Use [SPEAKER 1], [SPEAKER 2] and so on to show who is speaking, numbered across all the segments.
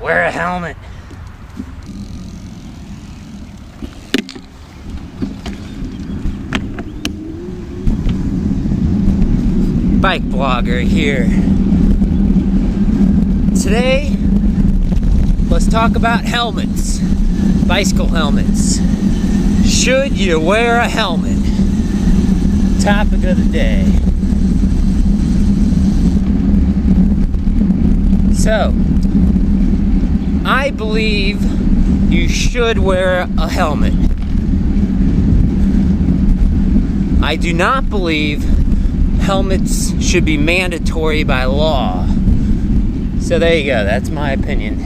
[SPEAKER 1] Wear a helmet. Bike blogger here. Today, let's talk about helmets. Bicycle helmets. Should you wear a helmet? Topic of the day. So, I believe you should wear a helmet. I do not believe helmets should be mandatory by law. So there you go, that's my opinion.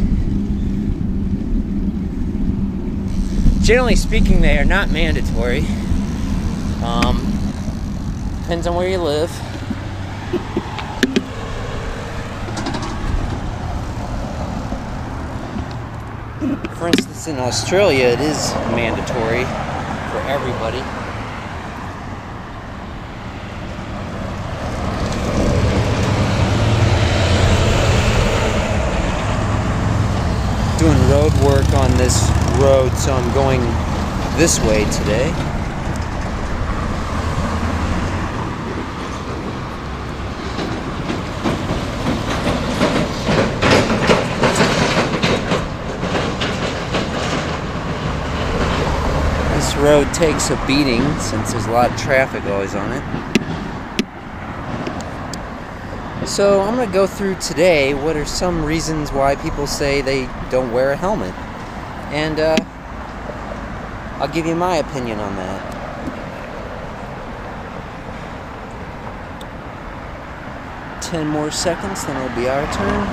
[SPEAKER 1] Generally speaking, they are not mandatory. Depends on where you live. For instance, in Australia, it is mandatory for everybody. Doing road work on this road, so I'm going this way today. This road takes a beating since there's a lot of traffic always on it. So I'm going to go through today what are some reasons why people say they don't wear a helmet. And I'll give you my opinion on that. Ten more seconds, then it'll be our turn.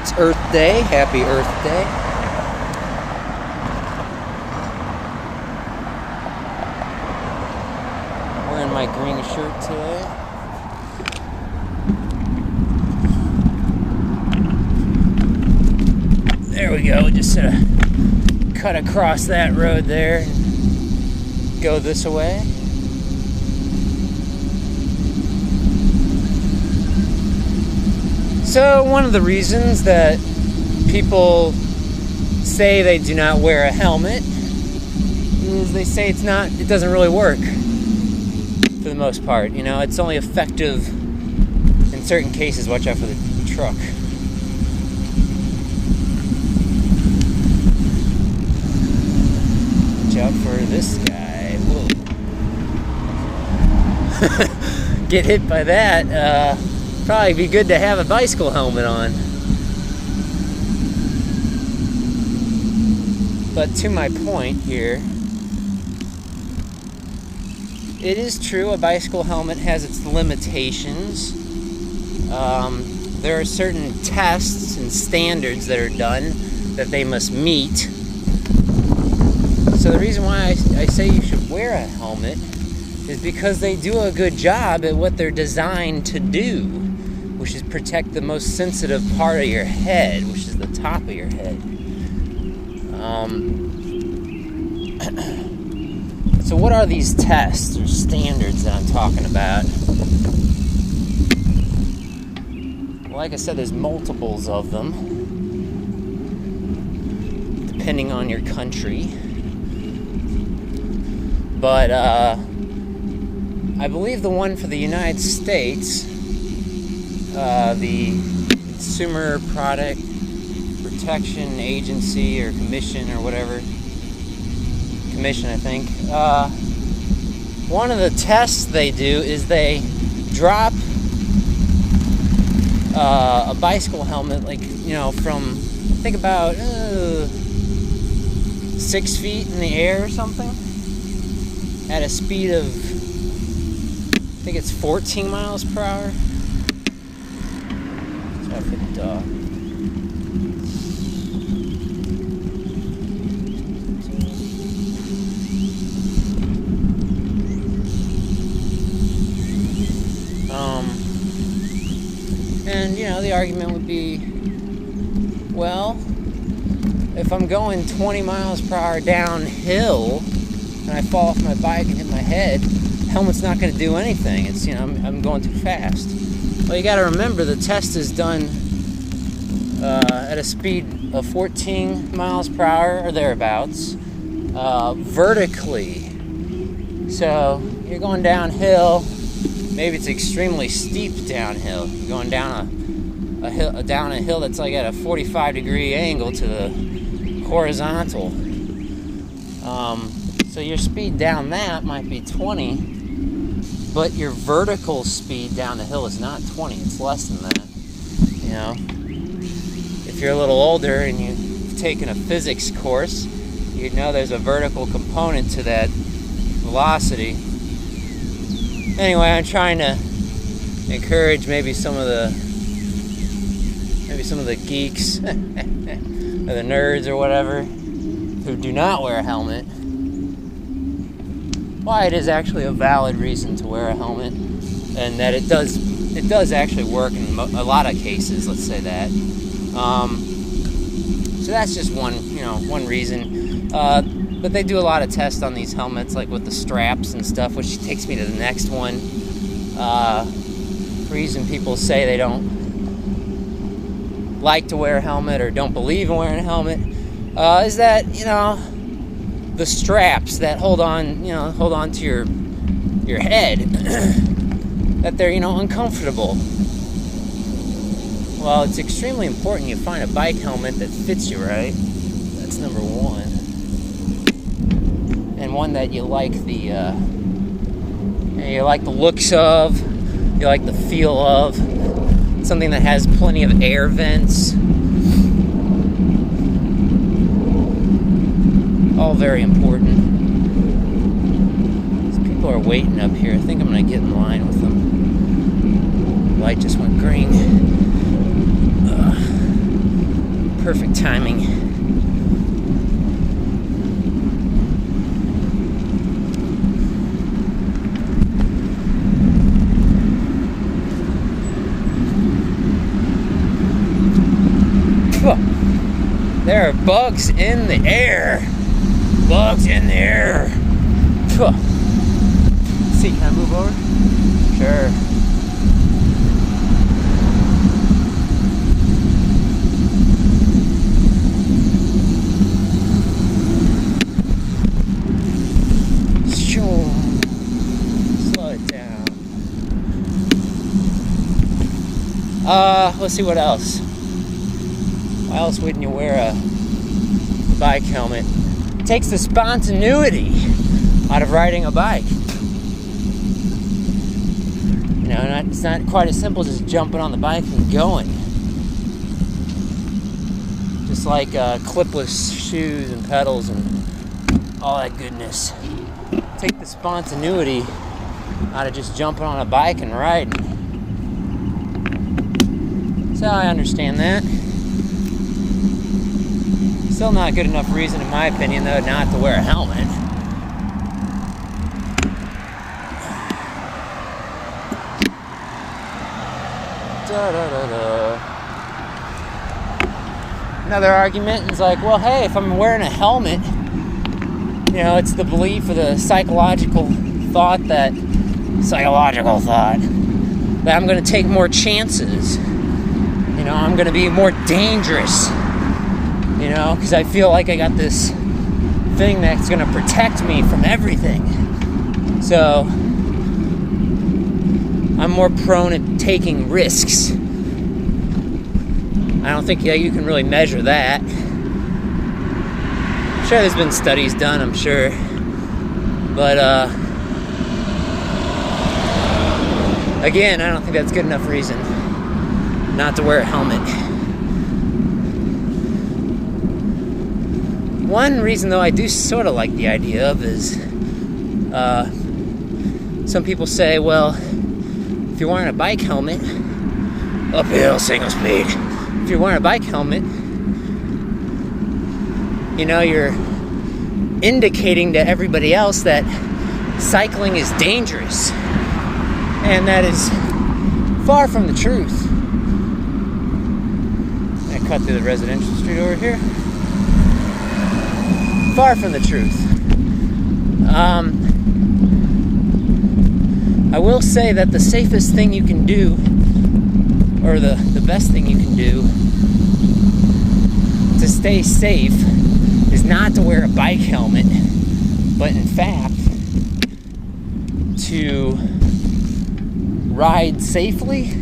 [SPEAKER 1] It's Earth Day. Happy Earth Day. Wearing my green shirt today. There we go. Just sort of cut across that road there and go this way. So one of the reasons that people say they do not wear a helmet is they say it doesn't really work for the most part. You know, it's only effective in certain cases. Watch out for the truck. Watch out for this guy. Whoa. Get hit by that. Probably be good to have a bicycle helmet on. But to my point here, it is true a bicycle helmet has its limitations. There are certain tests and standards that are done that they must meet. So the reason why I say you should wear a helmet is because they do a good job at what they're designed to do, which is protect the most sensitive part of your head, which is the top of your head. So what are these tests or standards that I'm talking about? Like I said, there's multiples of them, depending on your country. But I believe the one for the United States, the Consumer Product Protection Agency or Commission or whatever, Commission I think, one of the tests they do is they drop a bicycle helmet, like, you know, from, think about 6 feet in the air or something, at a speed of, I think it's 14 miles per hour. So I fit the dog. And, you know, the argument would be, well, if I'm going 20 miles per hour downhill and I fall off my bike and hit my head, helmet's not going to do anything. It's, you know, I'm going too fast. Well, you got to remember the test is done at a speed of 14 miles per hour or thereabouts, vertically. So you're going downhill. Maybe it's extremely steep downhill. You're going down a hill that's like at a 45-degree angle to the horizontal. So your speed down that might be 20. But your vertical speed down the hill is not 20, it's less than that. You know, if you're a little older and you've taken a physics course, you'd know there's a vertical component to that velocity. Anyway, I'm trying to encourage maybe some of the geeks or the nerds or whatever who do not wear a helmet, why it is actually a valid reason to wear a helmet, and that it does actually work in a lot of cases. Let's say that. So that's just one reason. But they do a lot of tests on these helmets, like with the straps and stuff, which takes me to the next one. Reason people say they don't like to wear a helmet or don't believe in wearing a helmet is that the straps that hold on to your head, that they're uncomfortable. Well, it's extremely important you find a bike helmet that fits you right. That's number one, and one that you like the looks of, you like the feel of, something that has plenty of air vents. All very important. These people are waiting up here. I think I'm going to get in line with them. Light just went green. Perfect timing. There are bugs in the air. Bugs in the air. See, can I move over? Sure. Slow it down. Let's see what else. Why else wouldn't you wear a bike helmet? It takes the spontaneity out of riding a bike. It's not quite as simple as just jumping on the bike and going. Just like clipless shoes and pedals and all that goodness. Take the spontaneity out of just jumping on a bike and riding. So I understand that. Still not good enough reason, in my opinion, though, not to wear a helmet. Another argument is like, well, hey, if I'm wearing a helmet, it's the belief or the psychological thought that I'm going to take more chances. I'm going to be more dangerous. Because I feel like I got this thing that's going to protect me from everything. So I'm more prone to taking risks. I don't think you can really measure that. I'm sure there's been studies done, I'm sure. But again, I don't think that's good enough reason not to wear a helmet. One reason, though, I do sort of like the idea of is some people say, well, if you're wearing a bike helmet, uphill, single speed, if you're wearing a bike helmet, you're indicating to everybody else that cycling is dangerous. And that is far from the truth. I cut through the residential street over here. Far from the truth. I will say that the safest thing you can do or the best thing you can do to stay safe is not to wear a bike helmet, but in fact to ride safely,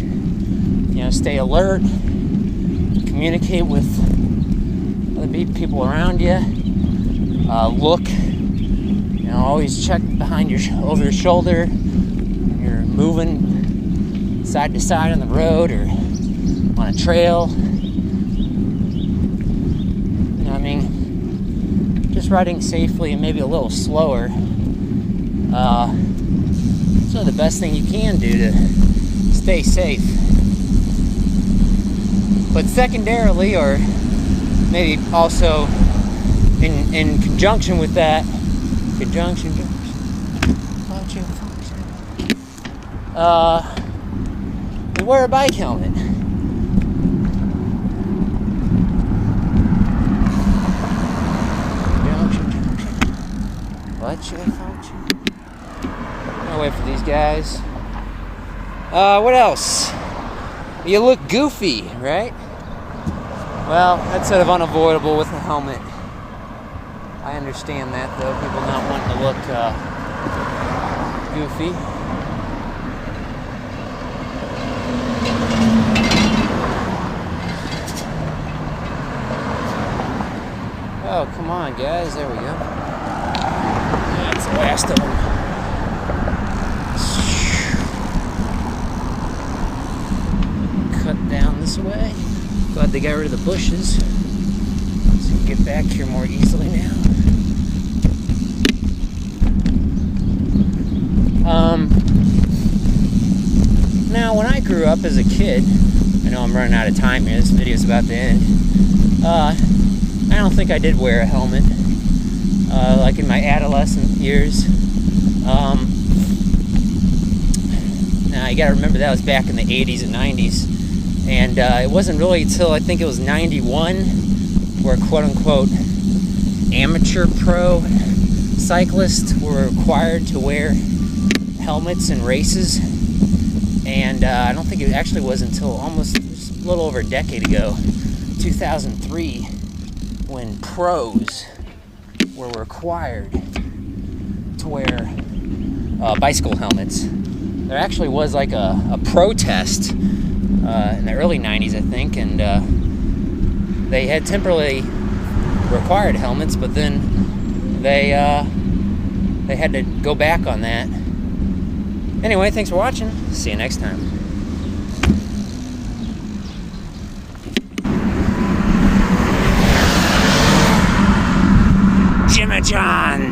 [SPEAKER 1] stay alert, communicate with other people around you, look, always check behind over your shoulder when you're moving side to side on the road or on a trail. Just riding safely and maybe a little slower. So the best thing you can do to stay safe. But secondarily, or maybe also in conjunction with that, we wear a bike helmet. I'll wait for these guys. What else? You look goofy, right? Well, that's sort of unavoidable with a helmet. I understand that, though. People not wanting to look goofy. Oh, come on, guys. There we go. That's the last of them. Cut down this way. Glad they got rid of the bushes, so you can get back here more easily now. Now, when I grew up as a kid, I know I'm running out of time here. This video's about to end. I don't think I did wear a helmet, like in my adolescent years. Now, you gotta remember that was back in the 80s and 90s. And it wasn't really until I think it was 91 where quote-unquote amateur pro cyclists were required to wear helmets in races. And I don't think it actually was until almost just a little over a decade ago, 2003, when pros were required to wear bicycle helmets. There actually was like a protest in the early 90s, I think, and they had temporarily required helmets, but then they had to go back on that. Anyway, thanks for watching. See you next time. Jimmy John!